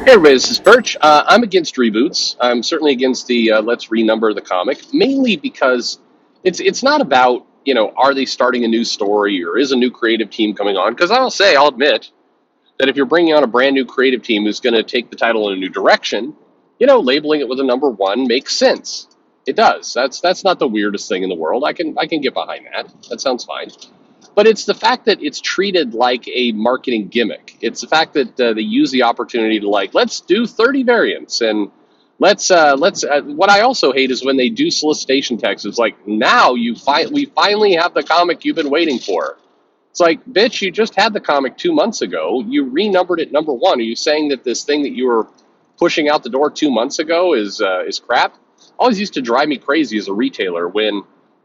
Hey everybody, this is Perch. I'm against reboots. I'm certainly against the let's renumber the comic, mainly because it's not about, are they starting a new story or is a new creative team coming on? Because I'll admit that if you're bringing on a brand new creative team who's going to take the title in a new direction, labeling it with a number one makes sense. It does. That's not the weirdest thing in the world. I can get behind that. That sounds fine. But it's the fact that it's treated like a marketing gimmick. It's the fact that they use the opportunity to let's do 30 variants and let's. What I also hate is when they do solicitation texts. It's like now we finally have the comic you've been waiting for. It's like, bitch, you just had the comic 2 months ago. You renumbered it number one. Are you saying that this thing that you were pushing out the door 2 months ago is crap? Always used to drive me crazy as a retailer when,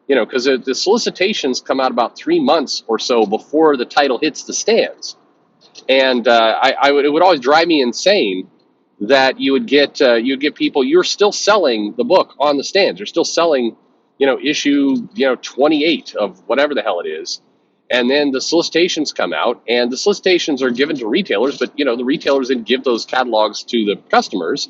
because the solicitations come out about 3 months or so before the title hits the stands, and it would always drive me insane that you'd get people, you're still selling the book on the stands, you're still selling, issue 28 of whatever the hell it is, and then the solicitations come out, and the solicitations are given to retailers, but the retailers then give those catalogs to the customers.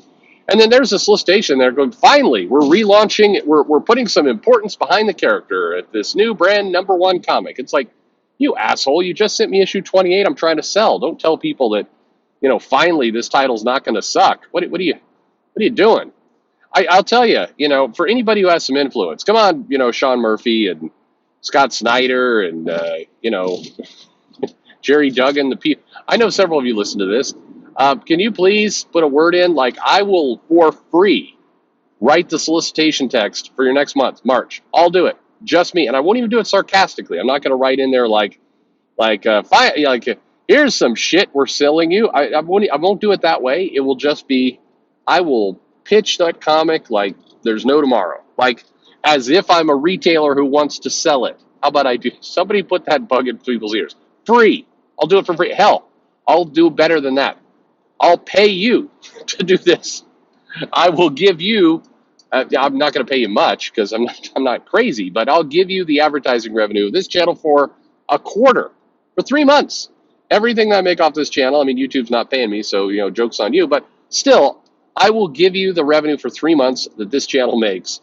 And then there's a solicitation there going, finally, we're relaunching, we're putting some importance behind the character at this new brand number one comic. It's like, you asshole, you just sent me issue 28 I'm trying to sell. Don't tell people that, finally this title's not going to suck. What are you doing? I'll tell you, for anybody who has some influence, come on, Sean Murphy and Scott Snyder and, Jerry Duggan, I know several of you listen to this. Can you please put a word in? Like, I will, for free, write the solicitation text for your next month, March. I'll do it. Just me. And I won't even do it sarcastically. I'm not going to write in there here's some shit we're selling you. I won't do it that way. It will just be, I will pitch that comic like there's no tomorrow. Like, as if I'm a retailer who wants to sell it. How about I do? Somebody put that bug in people's ears. Free. I'll do it for free. Hell, I'll do better than that. I'll pay you to do this. I will give you. I'm not going to pay you much because I'm not crazy, but I'll give you the advertising revenue of this channel for a quarter for 3 months. Everything that I make off this channel. I mean, YouTube's not paying me, so joke's on you. But still, I will give you the revenue for 3 months that this channel makes,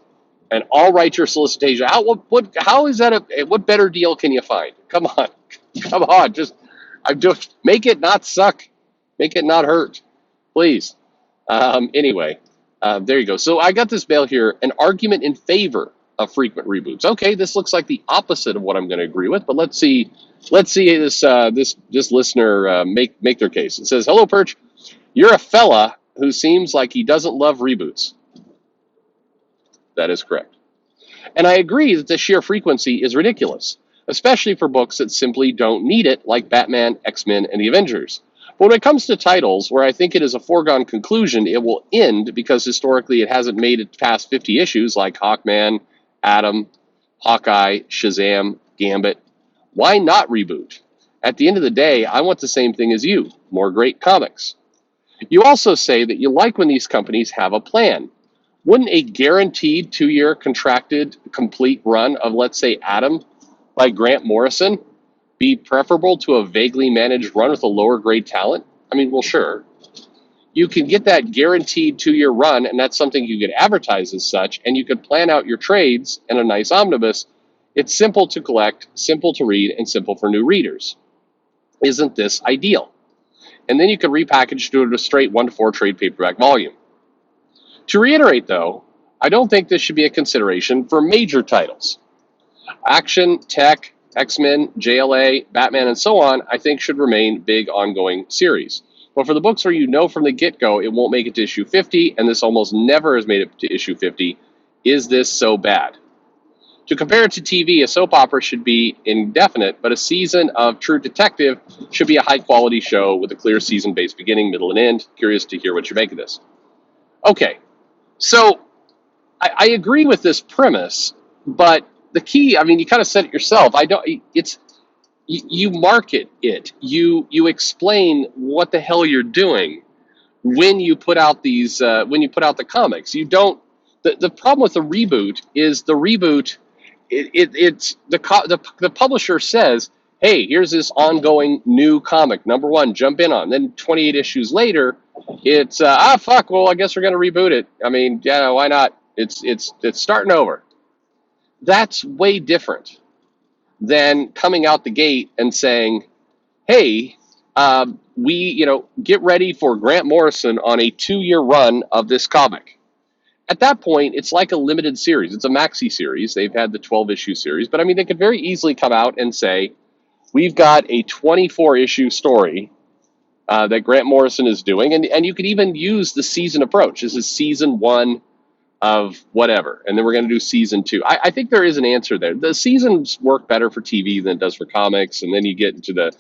and I'll write your solicitation. How is that what better deal can you find? Come on, come on. Just make it not suck. Make it not hurt, please. Anyway, there you go. So I got this mail here, an argument in favor of frequent reboots. Okay, this looks like the opposite of what I'm going to agree with, but let's see this listener make their case. It says, "Hello, Perch. You're a fella who seems like he doesn't love reboots." That is correct. And I agree that the sheer frequency is ridiculous, especially for books that simply don't need it, like Batman, X-Men, and the Avengers. But when it comes to titles where I think it is a foregone conclusion it will end because historically it hasn't made it past 50 issues, like Hawkman, Atom, Hawkeye, Shazam, Gambit, why not reboot? At the end of the day, I want the same thing as you, more great comics. You also say that you like when these companies have a plan. Wouldn't a guaranteed 2-year contracted complete run of, let's say, Atom by Grant Morrison be preferable to a vaguely managed run with a lower grade talent? I mean, well, sure. You can get that guaranteed 2-year run, and that's something you could advertise as such, and you could plan out your trades in a nice omnibus. It's simple to collect, simple to read, and simple for new readers. Isn't this ideal? And then you could repackage to a straight 1 to 4 trade paperback volume. To reiterate, though, I don't think this should be a consideration for major titles. Action, Tech, X-Men, JLA, Batman, and so on, I think should remain big ongoing series. But for the books where you know from the get-go it won't make it to issue 50, and this almost never has made it to issue 50, is this so bad? To compare it to TV, a soap opera should be indefinite, but a season of True Detective should be a high-quality show with a clear season-based beginning, middle, and end. Curious to hear what you make of this. Okay, so I agree with this premise, but the key, I mean, you kind of said it yourself. You market it. You explain what the hell you're doing when you put out the comics. You don't. The problem with the reboot is the reboot. It's the publisher says, hey, here's this ongoing new comic, number one, jump in on. Then 28 issues later, it's fuck. Well, I guess we're gonna reboot it. I mean, yeah, why not? It's starting over. That's way different than coming out the gate and saying, hey, we, get ready for Grant Morrison on a 2-year run of this comic. At that point, it's like a limited series. It's a maxi series. They've had the 12-issue series, but I mean, they could very easily come out and say, we've got a 24-issue story that Grant Morrison is doing, and you could even use the season approach. This is season one of whatever, and then we're going to do season two. I think there is an answer there. The seasons work better for TV than it does for comics, and then you get into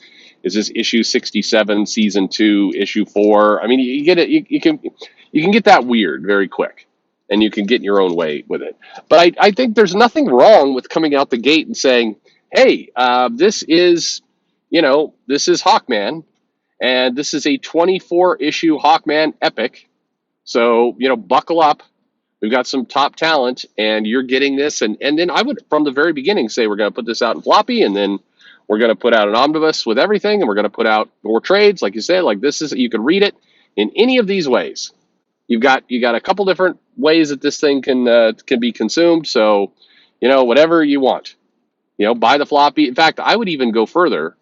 is this issue 67, season 2, issue 4? I mean, you get it. You can get that weird very quick, and you can get in your own way with it. But I think there's nothing wrong with coming out the gate and saying, hey, this is Hawkman, and this is a 24-issue Hawkman epic. So, buckle up. We've got some top talent, and you're getting this. And then I would, from the very beginning, say we're going to put this out in floppy, and then we're going to put out an omnibus with everything, and we're going to put out more trades, like you said. Like this is, you can read it in any of these ways. You got a couple different ways that this thing can be consumed. So, whatever you want, buy the floppy. In fact, I would even go further.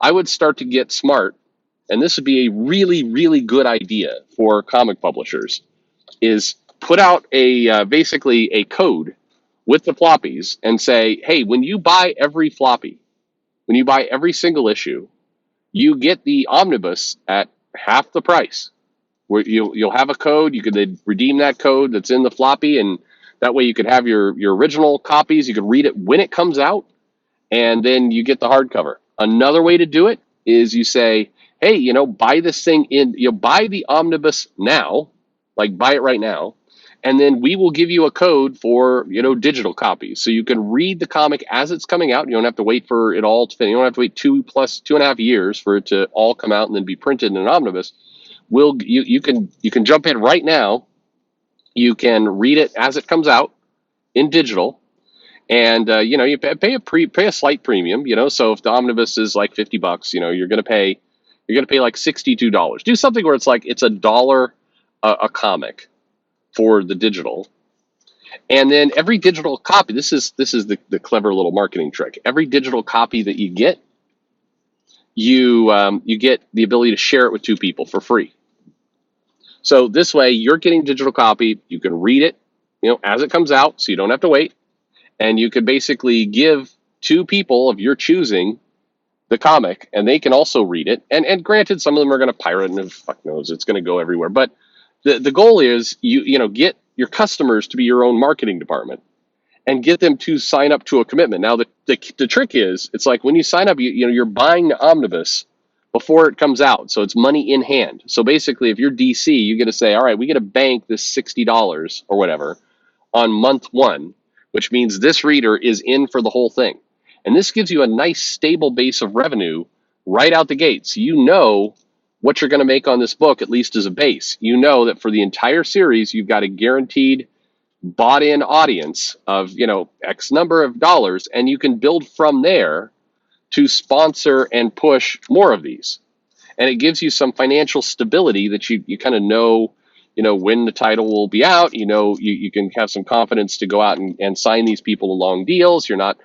I would start to get smart, and this would be a really, really good idea for comic publishers, is put out basically a code with the floppies and say, hey, when you buy every floppy, when you buy every single issue, you get the omnibus at half the price. Where you'll have a code, you could redeem that code that's in the floppy, and that way you could have your original copies. You could read it when it comes out, and then you get the hardcover. Another way to do it is you say, hey, buy this thing buy the omnibus now, like buy it right now, and then we will give you a code for, digital copies. So you can read the comic as it's coming out. You don't have to wait for it all to finish. You don't have to wait 2.5 years for it to all come out and then be printed in an omnibus. You can jump in right now. You can read it as it comes out in digital, and you pay a slight premium. So if the omnibus is like $50, you're gonna pay like $62. Do something where it's like it's $1 a comic for the digital, and then every digital copy. This is the clever little marketing trick. Every digital copy that you get, you get the ability to share it with 2 people for free. So this way, you're getting digital copy. You can read it, as it comes out, so you don't have to wait, and you can basically give 2 people of your choosing the comic, and they can also read it. And granted, some of them are going to pirate, and fuck knows, it's going to go everywhere. But the goal is you get your customers to be your own marketing department, and get them to sign up to a commitment. Now the trick is, it's like when you sign up, you're buying the omnibus before it comes out, so it's money in hand. So basically, if you're DC, you get to say, all right, we get to bank this $60 or whatever on month 1, which means this reader is in for the whole thing. And this gives you a nice stable base of revenue right out the gate. So you know what you're going to make on this book, at least as a base. You know that for the entire series, you've got a guaranteed bought-in audience of, X number of dollars, and you can build from there to sponsor and push more of these. And it gives you some financial stability that you kind of know, when the title will be out. You can have some confidence to go out and sign these people to long deals. You're not,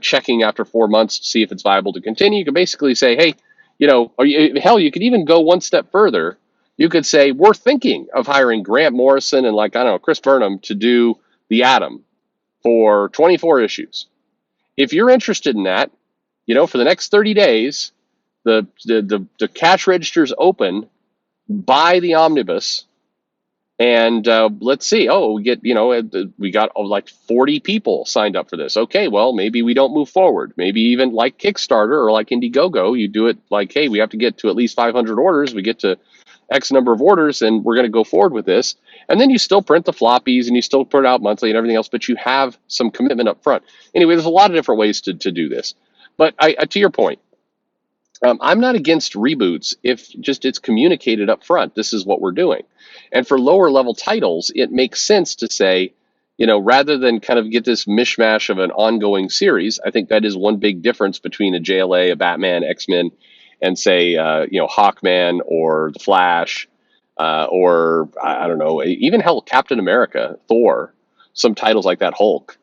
checking after 4 months to see if it's viable to continue. You can basically say, hey, hell, you could even go one step further. You could say, we're thinking of hiring Grant Morrison and Chris Burnham to do the Atom for 24 issues. If you're interested in that, for the next 30 days, the cash register's open, buy the omnibus, and let's see. Oh, we got like 40 people signed up for this. Okay, well, maybe we don't move forward. Maybe even like Kickstarter or like Indiegogo, you do it like, hey, we have to get to at least 500 orders. We get to X number of orders, and we're going to go forward with this. And then you still print the floppies, and you still put it out monthly and everything else, but you have some commitment up front. Anyway, there's a lot of different ways to do this. But to your point, I'm not against reboots if just it's communicated up front. This is what we're doing. And for lower level titles, it makes sense to say, rather than kind of get this mishmash of an ongoing series, I think that is one big difference between a JLA, a Batman, X-Men, and say, Hawkman or the Flash, or I don't know, even hell, Captain America, Thor, some titles like that, Hulk.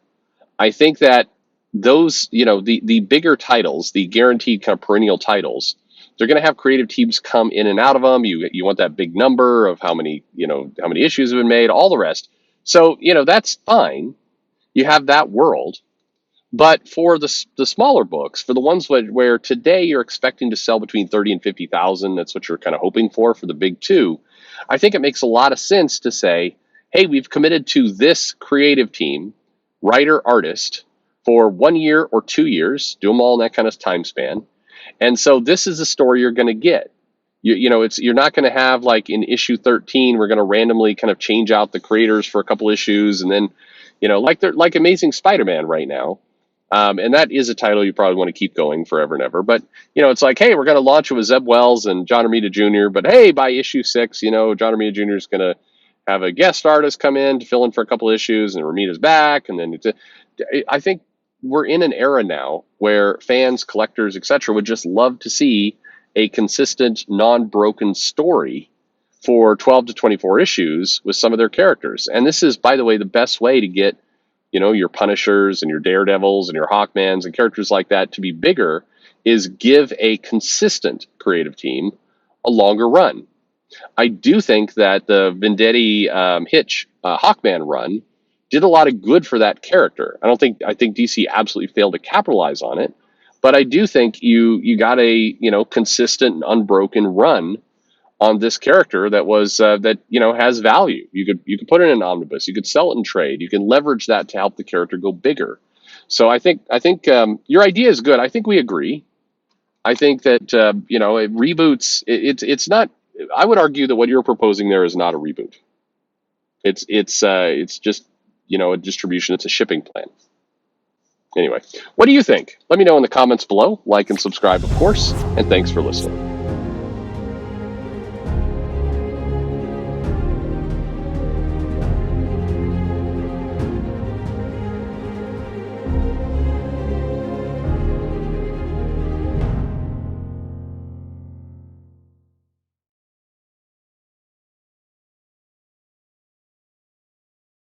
I think that those, the bigger titles, the guaranteed kind of perennial titles, they're going to have creative teams come in and out of them. You want that big number of how many issues have been made, all the rest. So that's fine. You have that world, but for the smaller books, for the ones where today you're expecting to sell between 30 and 50,000, that's what you're kind of hoping for the big two. I think it makes a lot of sense to say, hey, we've committed to this creative team, writer, artist, for 1 year or 2 years, do them all in that kind of time span. And so this is the story you're going to get. You're not going to have, like, in issue 13, we're going to randomly kind of change out the creators for a couple issues, and then, like Amazing Spider-Man right now. And that is a title you probably want to keep going forever and ever. But, it's like, hey, we're going to launch it with Zeb Wells and John Romita Jr., but hey, by issue 6, John Romita Jr. is going to have a guest artist come in to fill in for a couple issues, and Romita's back. And then I think we're in an era now where fans, collectors, etc., would just love to see a consistent, non-broken story for 12 to 24 issues with some of their characters. And this is, by the way, the best way to get your Punishers and your Daredevils and your Hawkmans and characters like that to be bigger, is give a consistent creative team a longer run. I do think that the Venditti Hitch Hawkman run did a lot of good for that character. I think DC absolutely failed to capitalize on it, but I do think you got a consistent and unbroken run on this character that was that has value. You could put it in an omnibus, you could sell it in trade, you can leverage that to help the character go bigger. So I think your idea is good. I think we agree. I think that it reboots. It's not. I would argue that what you're proposing there is not a reboot. It's just a distribution. It's a shipping plan. Anyway, what do you think? Let me know in the comments below. Like and subscribe, of course, and thanks for listening.